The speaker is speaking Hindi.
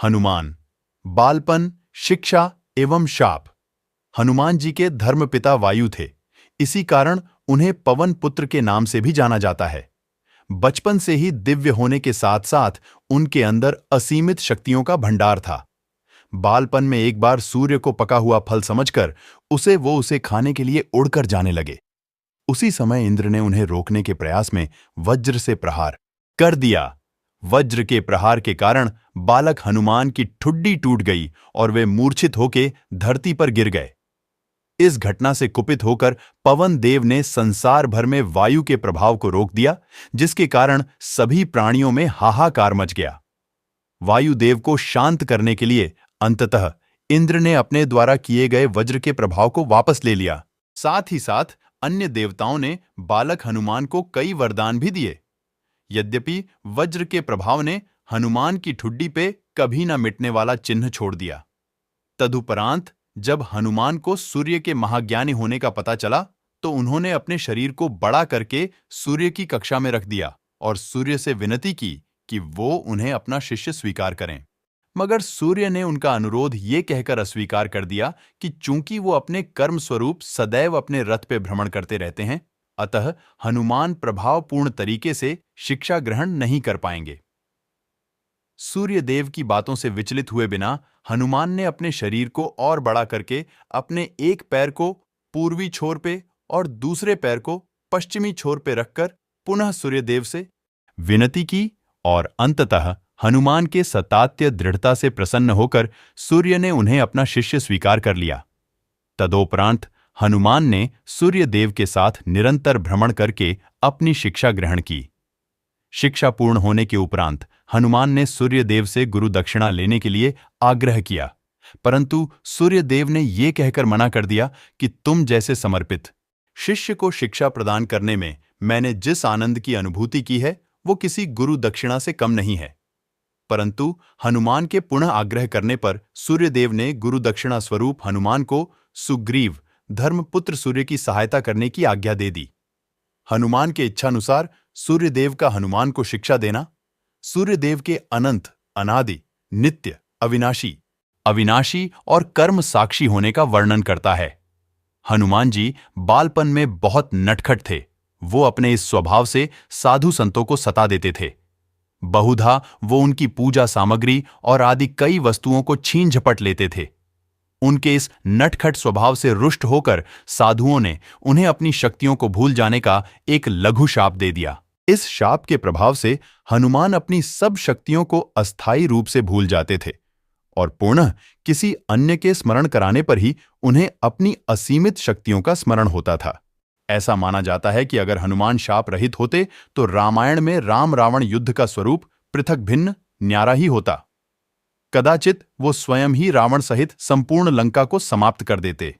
हनुमान, बालपन, शिक्षा एवं शाप। हनुमान जी के धर्मपिता वायु थे, इसी कारण उन्हें पवन पुत्र के नाम से भी जाना जाता है। बचपन से ही दिव्य होने के साथ साथ उनके अंदर असीमित शक्तियों का भंडार था। बालपन में एक बार सूर्य को पका हुआ फल समझकर उसे खाने के लिए उड़कर जाने लगे। उसी समय इंद्र ने उन्हें रोकने के प्रयास में वज्र से प्रहार कर दिया। वज्र के प्रहार के कारण बालक हनुमान की ठुड्डी टूट गई और वे मूर्छित होकर धरती पर गिर गए। इस घटना से कुपित होकर पवन देव ने संसार भर में वायु के प्रभाव को रोक दिया, जिसके कारण सभी प्राणियों में हाहाकार मच गया। वायुदेव को शांत करने के लिए अंततः इंद्र ने अपने द्वारा किए गए वज्र के प्रभाव को वापस ले लिया। साथ ही साथ अन्य देवताओं ने बालक हनुमान को कई वरदान भी दिए। यद्यपि वज्र के प्रभाव ने हनुमान की ठुड्डी पे कभी न मिटने वाला चिन्ह छोड़ दिया। तदुपरांत जब हनुमान को सूर्य के महाज्ञानी होने का पता चला तो उन्होंने अपने शरीर को बड़ा करके सूर्य की कक्षा में रख दिया और सूर्य से विनती की कि वो उन्हें अपना शिष्य स्वीकार करें। मगर सूर्य ने उनका अनुरोध ये कहकर अस्वीकार कर दिया कि चूंकि वो अपने कर्म स्वरूप सदैव अपने रथ पे भ्रमण करते रहते हैं, अतः हनुमान प्रभावपूर्ण तरीके से शिक्षा ग्रहण नहीं कर पाएंगे। सूर्यदेव की बातों से विचलित हुए बिना हनुमान ने अपने शरीर को और बड़ा करके अपने एक पैर को पूर्वी छोर पे और दूसरे पैर को पश्चिमी छोर पे रखकर पुनः सूर्यदेव से विनती की और अंततः हनुमान के सतात्य दृढ़ता से प्रसन्न होकर सूर्य ने उन्हें अपना शिष्य स्वीकार कर लिया। तदोपरांत हनुमान ने सूर्यदेव के साथ निरंतर भ्रमण करके अपनी शिक्षा ग्रहण की। शिक्षा पूर्ण होने के उपरांत हनुमान ने सूर्यदेव से गुरु दक्षिणा लेने के लिए आग्रह किया, परंतु सूर्यदेव ने यह कहकर मना कर दिया कि तुम जैसे समर्पित शिष्य को शिक्षा प्रदान करने में मैंने जिस आनंद की अनुभूति की है वो किसी गुरु दक्षिणा से कम नहीं है। परंतु हनुमान के पुनः आग्रह करने पर सूर्यदेव ने गुरु दक्षिणा स्वरूप हनुमान को सुग्रीव धर्मपुत्र सूर्य की सहायता करने की आज्ञा दे दी। हनुमान के इच्छानुसार सूर्यदेव का हनुमान को शिक्षा देना सूर्यदेव के अनंत, अनादि, नित्य, अविनाशी और कर्म साक्षी होने का वर्णन करता है। हनुमान जी बालपन में बहुत नटखट थे। वो अपने इस स्वभाव से साधु संतों को सता देते थे। बहुधा वो उनकी पूजा सामग्री और आदि कई वस्तुओं को छीन झपट लेते थे। उनके इस नटखट स्वभाव से रुष्ट होकर साधुओं ने उन्हें अपनी शक्तियों को भूल जाने का एक लघु शाप दे दिया। इस शाप के प्रभाव से हनुमान अपनी सब शक्तियों को अस्थायी रूप से भूल जाते थे और पुनः किसी अन्य के स्मरण कराने पर ही उन्हें अपनी असीमित शक्तियों का स्मरण होता था। ऐसा माना जाता है कि अगर हनुमान शाप रहित होते तो रामायण में राम रावण युद्ध का स्वरूप पृथक भिन्न न्यारा ही होता। कदाचित वो स्वयं ही रावण सहित संपूर्ण लंका को समाप्त कर देते।